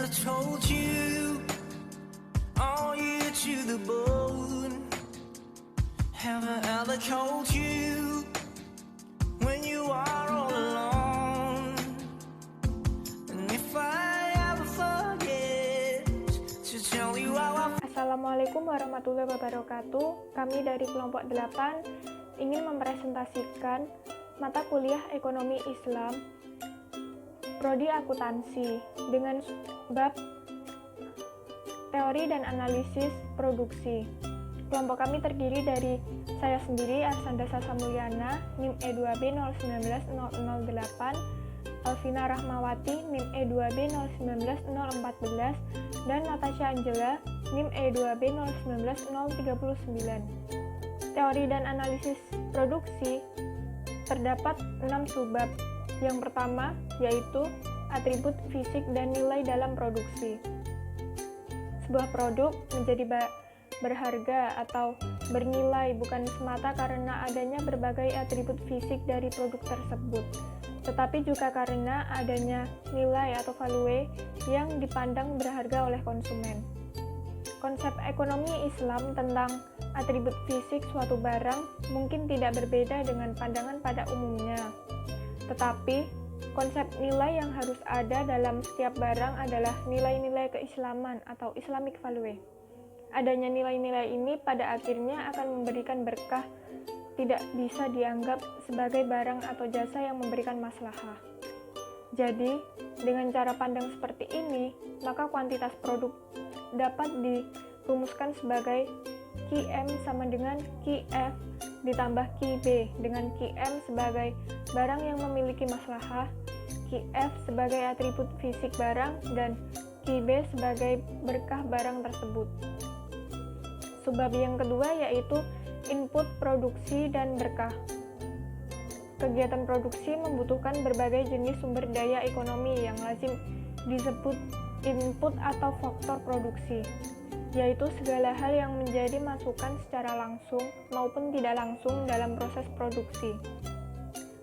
ever told you, are you to the bone? Have I ever told you when you are all alone? And if I ever forget to tell you how I Assalamualaikum warahmatullahi wabarakatuh. Kami dari kelompok 8 ingin mempresentasikan mata kuliah Ekonomi Islam Prodi Akuntansi dengan bab Teori dan Analisis Produksi. Kelompok kami terdiri dari saya sendiri, Arsanda Sasamulyana, NIM E2B 0190008, Alvina Rahmawati, NIM E2B 0190014, dan Natasha Angela, NIM E2B 0190039. Teori dan analisis produksi terdapat 6 subbab. Yang pertama yaitu atribut fisik dan nilai dalam produksi. Sebuah produk menjadi berharga atau bernilai bukan semata karena adanya berbagai atribut fisik dari produk tersebut, tetapi juga karena adanya nilai atau value yang dipandang berharga oleh konsumen. Konsep ekonomi Islam tentang atribut fisik suatu barang mungkin tidak berbeda dengan pandangan pada umumnya. Tetapi, konsep nilai yang harus ada dalam setiap barang adalah nilai-nilai keislaman atau Islamic value. Adanya nilai-nilai ini pada akhirnya akan memberikan berkah, tidak bisa dianggap sebagai barang atau jasa yang memberikan maslahah. Jadi, dengan cara pandang seperti ini, maka kuantitas produk dapat dirumuskan sebagai QM sama dengan QF ditambah QB, dengan QM sebagai barang yang memiliki maslahah, QF sebagai atribut fisik barang, dan QB sebagai berkah barang tersebut. Subbab yang kedua yaitu input produksi dan berkah. Kegiatan produksi membutuhkan berbagai jenis sumber daya ekonomi yang lazim disebut input atau faktor produksi, yaitu segala hal yang menjadi masukan secara langsung maupun tidak langsung dalam proses produksi.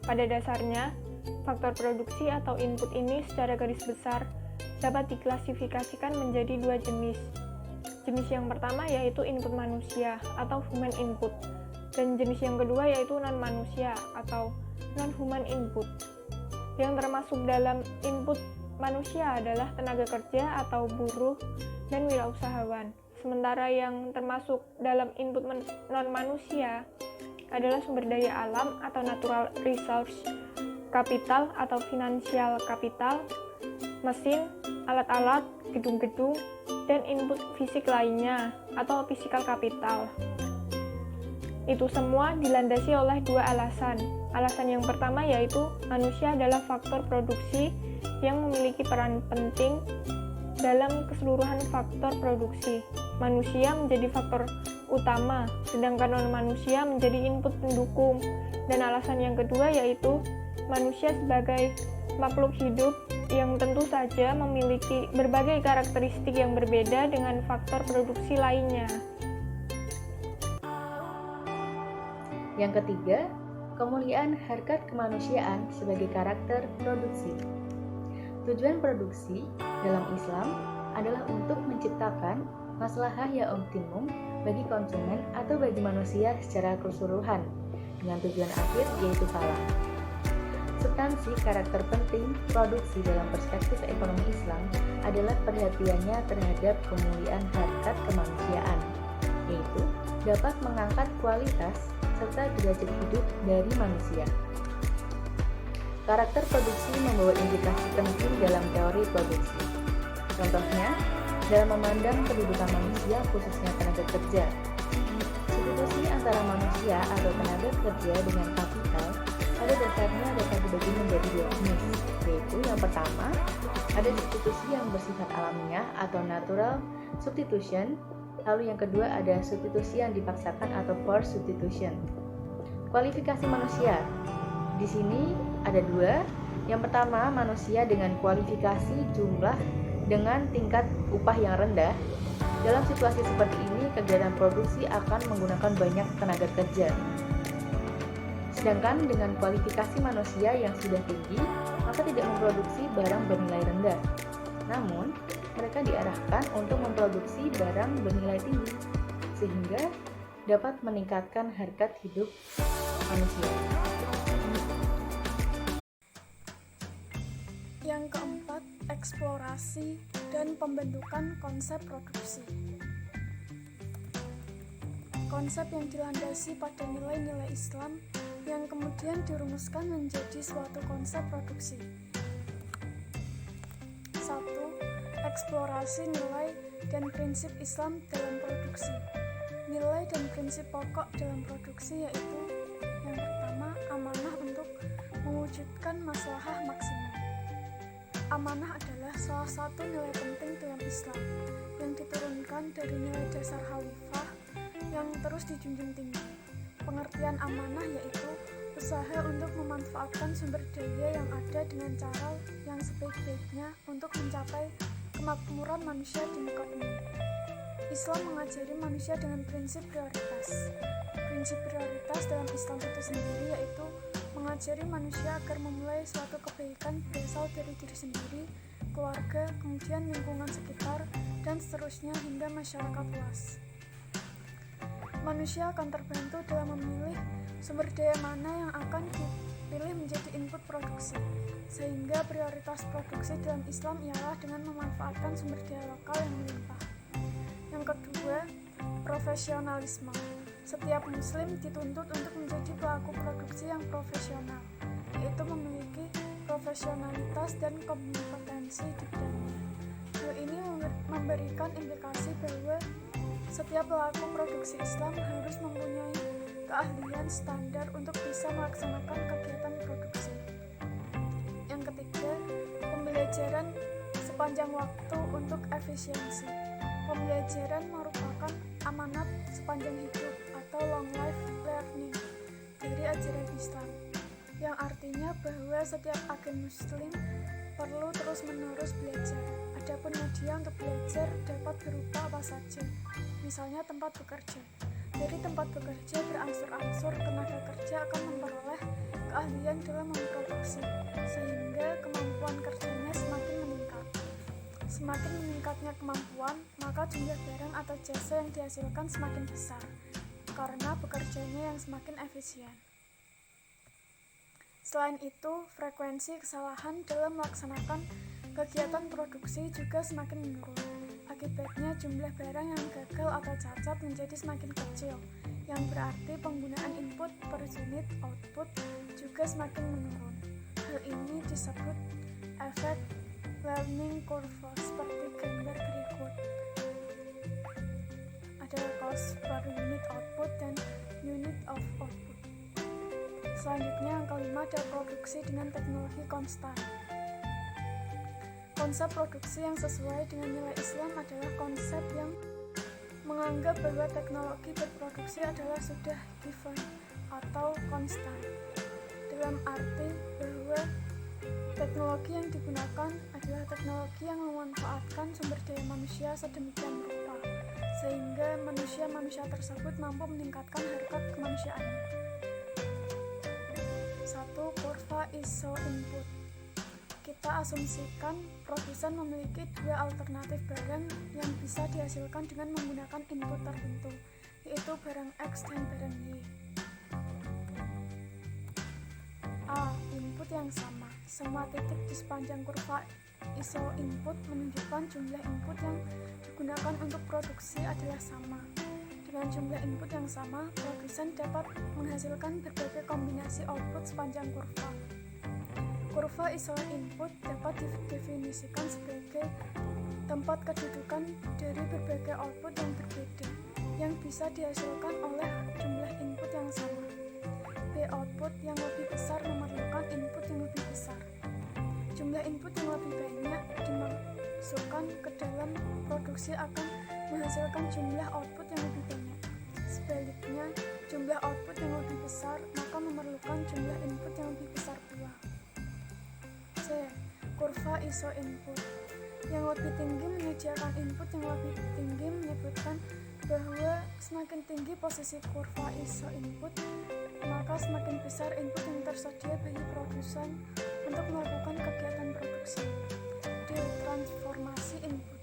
Pada dasarnya, faktor produksi atau input ini secara garis besar dapat diklasifikasikan menjadi 2 jenis. Jenis yang pertama yaitu input manusia atau human input, dan jenis yang kedua yaitu non-manusia atau non-human input. Yang termasuk dalam input manusia adalah tenaga kerja atau buruh dan wirausahawan. Sementara yang termasuk dalam input non-manusia adalah sumber daya alam atau natural resource, kapital atau financial capital, mesin, alat-alat, gedung-gedung, dan input fisik lainnya atau physical capital. Itu semua dilandasi oleh 2 alasan. Alasan yang pertama yaitu manusia adalah faktor produksi yang memiliki peran penting dalam keseluruhan faktor produksi. Manusia menjadi faktor utama, sedangkan non-manusia menjadi input pendukung. Dan alasan yang kedua yaitu manusia sebagai makhluk hidup yang tentu saja memiliki berbagai karakteristik yang berbeda dengan faktor produksi lainnya. Yang ketiga, kemuliaan harkat kemanusiaan sebagai karakter produksi. Tujuan produksi dalam Islam adalah untuk menciptakan maslahah yang optimum bagi konsumen atau bagi manusia secara keseluruhan dengan tujuan akhir yaitu falah. Substansi karakter penting produksi dalam perspektif ekonomi Islam adalah perhatiannya terhadap kemuliaan harkat kemanusiaan, yaitu dapat mengangkat kualitas serta derajat hidup dari manusia. Karakter produksi membawa implikasi penting dalam teori produksi. Contohnya, dalam memandang kedudukan manusia khususnya tenaga kerja. Substitusi antara manusia atau tenaga kerja dengan kapital pada dasarnya dapat dibagi menjadi 2 jenis, yaitu yang pertama, ada substitusi yang bersifat alamiah atau natural substitution, lalu yang kedua ada substitusi yang dipaksakan atau forced substitution. Kualifikasi manusia. Di sini ada 2. Yang pertama, manusia dengan kualifikasi jumlah dengan tingkat upah yang rendah. Dalam situasi seperti ini, kegiatan produksi akan menggunakan banyak tenaga kerja. Sedangkan dengan kualifikasi manusia yang sudah tinggi, maka tidak memproduksi barang bernilai rendah. Namun, Mereka diarahkan untuk memproduksi barang bernilai tinggi, sehingga dapat meningkatkan harkat hidup manusia. Yang keempat, eksplorasi dan pembentukan konsep produksi. Konsep yang dilandasi pada nilai-nilai Islam yang kemudian dirumuskan menjadi suatu konsep produksi. 1. Eksplorasi nilai dan prinsip Islam dalam produksi. Nilai dan prinsip pokok dalam produksi yaitu yang pertama, amanah untuk mewujudkan maslahah maksimal. Amanah adalah salah satu nilai penting dalam Islam yang diturunkan dari nilai dasar khalifah yang terus dijunjung tinggi. Pengertian amanah yaitu usaha untuk memanfaatkan sumber daya yang ada dengan cara yang sebaik-baiknya untuk mencapai kemakmuran manusia di muka bumi. Islam mengajari manusia dengan prinsip prioritas. Prinsip prioritas dalam Islam itu sendiri yaitu mengajari manusia agar memulai suatu kebaikan berasal dari diri sendiri, keluarga, kemudian lingkungan sekitar, dan seterusnya hingga masyarakat luas. Manusia akan terbantu dalam memilih sumber daya mana yang akan dipilih menjadi input produksi, sehingga prioritas produksi dalam Islam ialah dengan memanfaatkan sumber daya lokal yang melimpah. Yang kedua, profesionalisme. Setiap muslim dituntut untuk menjadi pelaku produksi yang profesional, yaitu memiliki profesionalitas dan kompetensi di bidangnya. Hal ini memberikan implikasi bahwa setiap pelaku produksi Islam harus mempunyai keahlian standar untuk bisa melaksanakan kegiatan produksi. Yang ketiga, pembelajaran sepanjang waktu untuk efisiensi. Pembelajaran merupakan amanat sepanjang hidup atau long life learning dari ajaran Islam, yang artinya bahwa setiap agen muslim perlu terus-menerus belajar. Adapun media untuk belajar dapat berupa apa saja, misalnya tempat bekerja. Dari tempat bekerja berangsur-angsur tenaga kerja akan memperoleh keahlian dalam memproduksi, sehingga kemampuan kerjanya semakin meningkat. Semakin meningkatnya kemampuan, maka jumlah barang atau jasa yang dihasilkan semakin besar, karena bekerjanya yang semakin efisien. Selain itu, frekuensi kesalahan dalam melaksanakan kegiatan produksi juga semakin menurun. Akibatnya jumlah barang yang gagal atau cacat menjadi semakin kecil, yang berarti penggunaan input per unit output juga semakin menurun. Hal ini disebut efek learning curve seperti gambar berikut. Ada cost per unit output dan unit of output. Selanjutnya yang kelima ada produksi dengan teknologi konstan. Konsep produksi yang sesuai dengan nilai Islam adalah konsep yang menganggap bahwa teknologi berproduksi adalah sudah given atau konstan, dalam arti bahwa teknologi yang digunakan adalah teknologi yang memanfaatkan sumber daya manusia sedemikian rupa, sehingga manusia tersebut mampu meningkatkan harkat kemanusiaannya. 1. Kurva ISO input. Kita asumsikan produsen memiliki dua alternatif barang yang bisa dihasilkan dengan menggunakan input tertentu, yaitu barang X dan barang Y. A. Input yang sama. Semua titik di sepanjang kurva ISO input menunjukkan jumlah input yang digunakan untuk produksi adalah sama. Dengan jumlah input yang sama, produsen dapat menghasilkan berbagai kombinasi output sepanjang kurva. Kurva ISO input dapat didefinisikan sebagai tempat kedudukan dari berbagai output yang berbeda yang bisa dihasilkan oleh jumlah input yang sama. B. Output yang lebih besar memerlukan input yang lebih besar. Jumlah input yang lebih banyak dimasukkan ke dalam produksi akan menghasilkan jumlah output yang lebih banyak. Sebaliknya, jumlah output yang lebih besar maka memerlukan jumlah input yang lebih besar pula. C. Kurva ISO input. Yang lebih tinggi menyediakan input yang lebih tinggi menyebutkan bahwa semakin tinggi posisi kurva ISO input, maka semakin besar input yang tersedia bagi produsen untuk melakukan kegiatan produksi. D. Transformasi input.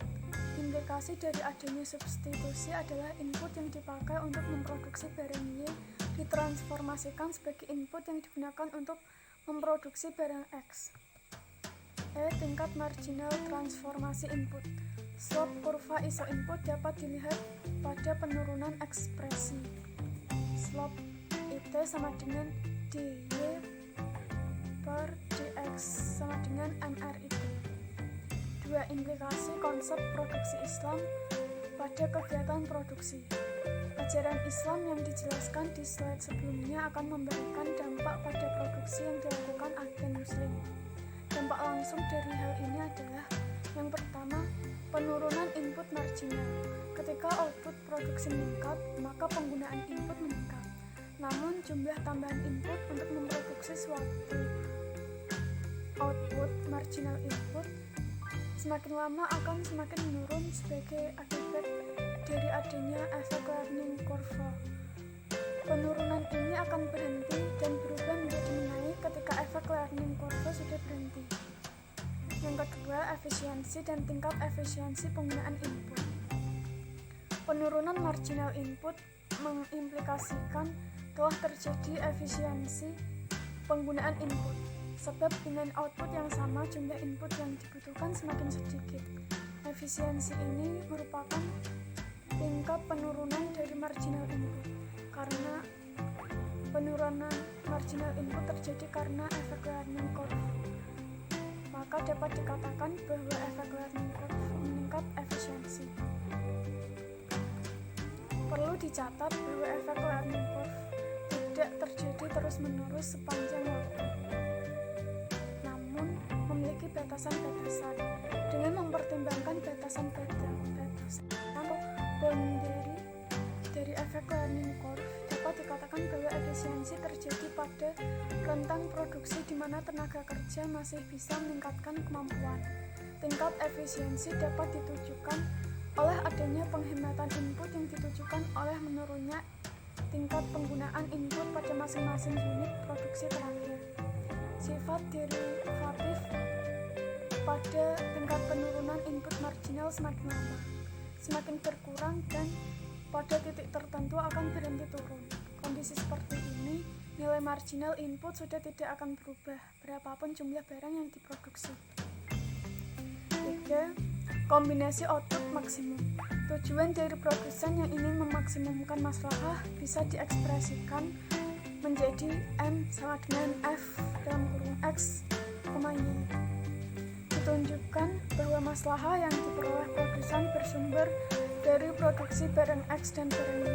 Implikasi dari adanya substitusi adalah input yang dipakai untuk memproduksi barang Y ditransformasikan sebagai input yang digunakan untuk memproduksi barang X. Tingkat marginal transformasi input. Slope kurva iso input dapat dilihat pada penurunan ekspresi. Slope IT sama dengan DY per DX sama dengan MRIT. Dua implikasi konsep produksi Islam pada kegiatan produksi. Ajaran Islam yang dijelaskan di slide sebelumnya akan memberikan dampak pada produksi yang dilakukan agen muslim. Dampak langsung dari hal ini adalah yang pertama, penurunan input marginal. Ketika output produksi meningkat, maka penggunaan input meningkat. Namun jumlah tambahan input untuk memproduksi suatu output marginal input semakin lama akan semakin menurun sebagai akibat dari adanya efek learning curve. Penurunan ini akan berhenti dan berubah menjadi menaik ketika efek learning curve sudah berhenti. Yang kedua, efisiensi dan tingkat efisiensi penggunaan input. Penurunan marginal input mengimplikasikan telah terjadi efisiensi penggunaan input. Sebab dengan output yang sama, jumlah input yang dibutuhkan semakin sedikit. Efisiensi ini merupakan tingkat penurunan dari marginal input. Karena penurunan marginal input terjadi karena efek learning curve, maka dapat dikatakan bahwa efek learning curve meningkat efisiensi. Perlu dicatat bahwa efek learning curve tidak terjadi terus-menerus sepanjang waktu, memiliki batasan-batasan. Dengan mempertimbangkan batasan-batasan atau boundary dari efek learning curve, dapat dikatakan bahwa efisiensi terjadi pada rentang produksi di mana tenaga kerja masih bisa meningkatkan kemampuan. Tingkat efisiensi dapat ditujukan oleh adanya penghematan input yang ditujukan oleh menurunnya tingkat penggunaan input pada masing-masing unit produksi terakhir. Sifat derivatif pada tingkat penurunan input marginal semakin lama, semakin berkurang dan pada titik tertentu akan berhenti turun. Kondisi seperti ini, nilai marginal input sudah tidak akan berubah berapapun jumlah barang yang diproduksi. 3. Kombinasi output maksimum. Tujuan dari produsen yang ingin memaksimumkan maslahah bisa diekspresikan menjadi M sama dengan F dalam kurung X, Y. Ditunjukkan bahwa maslahah yang diperoleh produsen bersumber dari produksi barang X dan barang Y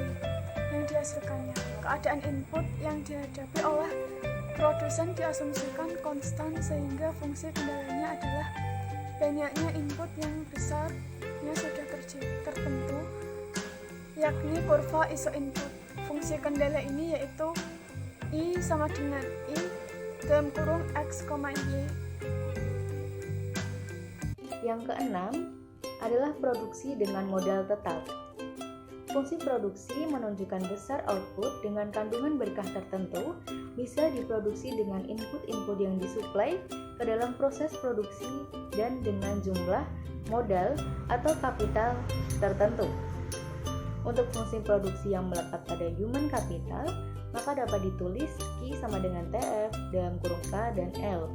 yang dihasilkannya. Keadaan input yang dihadapi oleh produsen diasumsikan konstan sehingga fungsi kendalanya adalah banyaknya input yang besarnya sudah tertentu, yakni kurva iso input. Fungsi kendala ini yaitu I sama dengan I dalam kurung X, Y. Yang keenam adalah produksi dengan modal tetap. Fungsi produksi menunjukkan besar output dengan kandungan berkah tertentu bisa diproduksi dengan input-input yang disuplai ke dalam proses produksi dan dengan jumlah modal atau kapital tertentu. Untuk fungsi produksi yang melekat pada human capital, maka dapat ditulis Q sama dengan TF dalam kurung K dan L.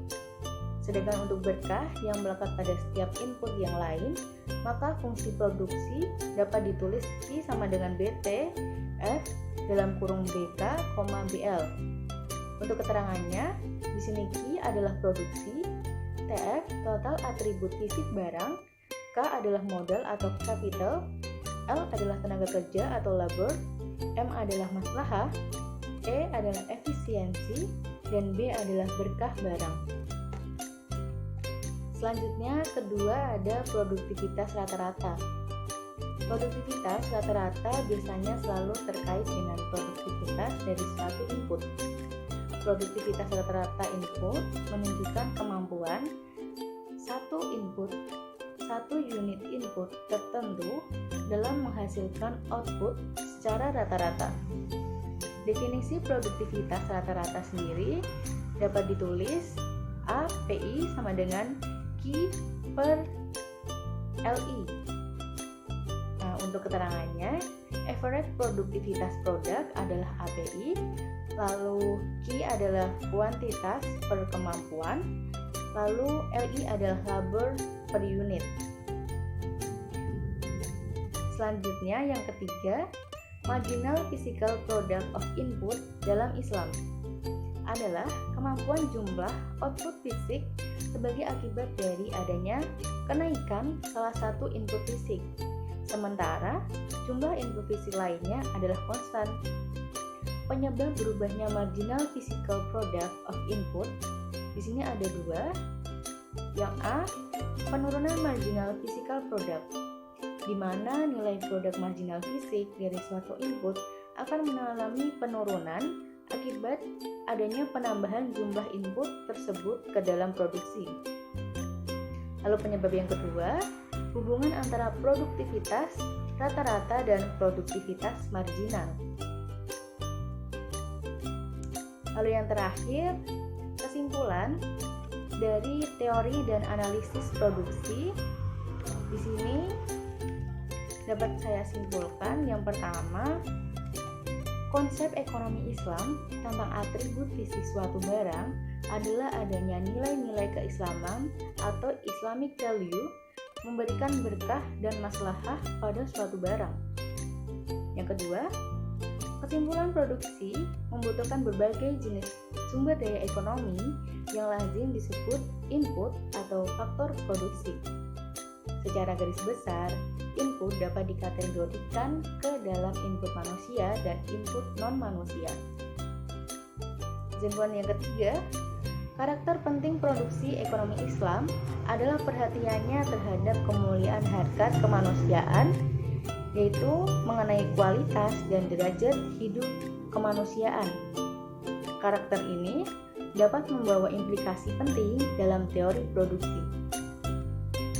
Sedangkan untuk berkah yang melekat pada setiap input yang lain, maka fungsi produksi dapat ditulis Q sama dengan BT, F dalam kurung BK, BL. Untuk keterangannya, di sini Q adalah produksi, TF total atribut fisik barang, K adalah modal atau capital, L adalah tenaga kerja atau labor, M adalah maslahah, E adalah efisiensi, dan B adalah berkah barang. Selanjutnya, kedua ada produktivitas rata-rata. Produktivitas rata-rata biasanya selalu terkait dengan produktivitas dari suatu input. Produktivitas rata-rata input menunjukkan kemampuan satu unit input tertentu dalam menghasilkan output secara rata-rata. Definisi produktivitas rata-rata sendiri dapat ditulis A PI sama dengan Q per LI. Untuk keterangannya, average produktivitas produk adalah API, lalu Q adalah kuantitas per kemampuan, lalu LI adalah labor per unit. Selanjutnya yang ketiga, marginal physical product of input dalam Islam adalah kemampuan jumlah output fisik sebagai akibat dari adanya kenaikan salah satu input fisik, sementara jumlah input fisik lainnya adalah konstan. Penyebab berubahnya marginal physical product of input di sini ada dua. Yang A, penurunan marginal physical product, di mana nilai produk marginal fisik dari suatu input akan mengalami penurunan akibat adanya penambahan jumlah input tersebut ke dalam produksi. Lalu penyebab yang kedua, hubungan antara produktivitas rata-rata dan produktivitas marginal. Lalu yang terakhir, kesimpulan dari teori dan analisis produksi. Di sini dapat saya simpulkan yang pertama, konsep ekonomi Islam tentang atribut fisik suatu barang adalah adanya nilai-nilai keislaman atau Islamic value memberikan berkah dan maslahah pada suatu barang. Yang kedua, kesimpulan produksi membutuhkan berbagai jenis sumber daya ekonomi yang lazim disebut input atau faktor produksi. Secara garis besar, input dapat dikategorikan ke dalam input manusia dan input non-manusia. Kesimpulan yang ketiga, karakter penting produksi ekonomi Islam adalah perhatiannya terhadap kemuliaan harkat kemanusiaan, yaitu mengenai kualitas dan derajat hidup kemanusiaan. Karakter ini dapat membawa implikasi penting dalam teori produksi.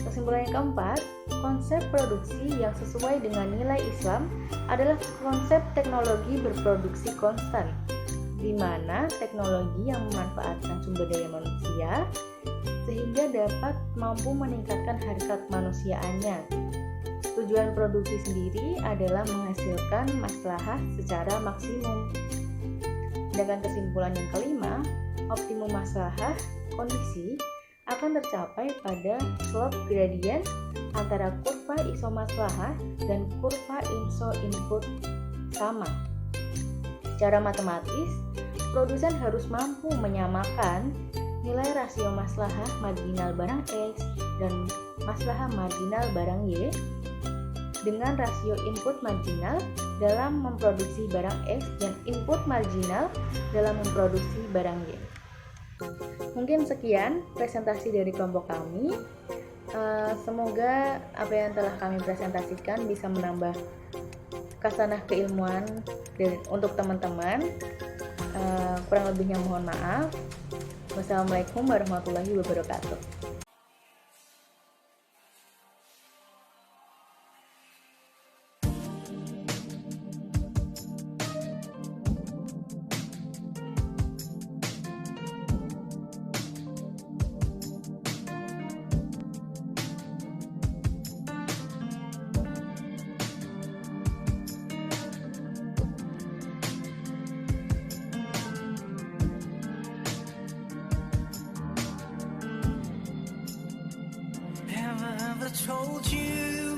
Kesimpulan yang keempat, konsep produksi yang sesuai dengan nilai Islam adalah konsep teknologi berproduksi konstan, di mana teknologi yang memanfaatkan sumber daya manusia sehingga dapat mampu meningkatkan harkat kemanusiaannya. Tujuan produksi sendiri adalah menghasilkan maslahah secara maksimum. Dengan kesimpulan yang kelima, optimum maslahah kondisi akan tercapai pada slope gradient antara kurva isomaslahah dan kurva iso input sama. Secara matematis, produsen harus mampu menyamakan nilai rasio maslahah marginal barang X dan maslahah marginal barang Y dengan rasio input marginal dalam memproduksi barang X dan input marginal dalam memproduksi barang Y. Mungkin sekian presentasi dari kelompok kami. Semoga apa yang telah kami presentasikan bisa menambah khasanah keilmuan untuk teman-teman. Kurang lebihnya mohon maaf. Wassalamualaikum warahmatullahi wabarakatuh. Have I ever told you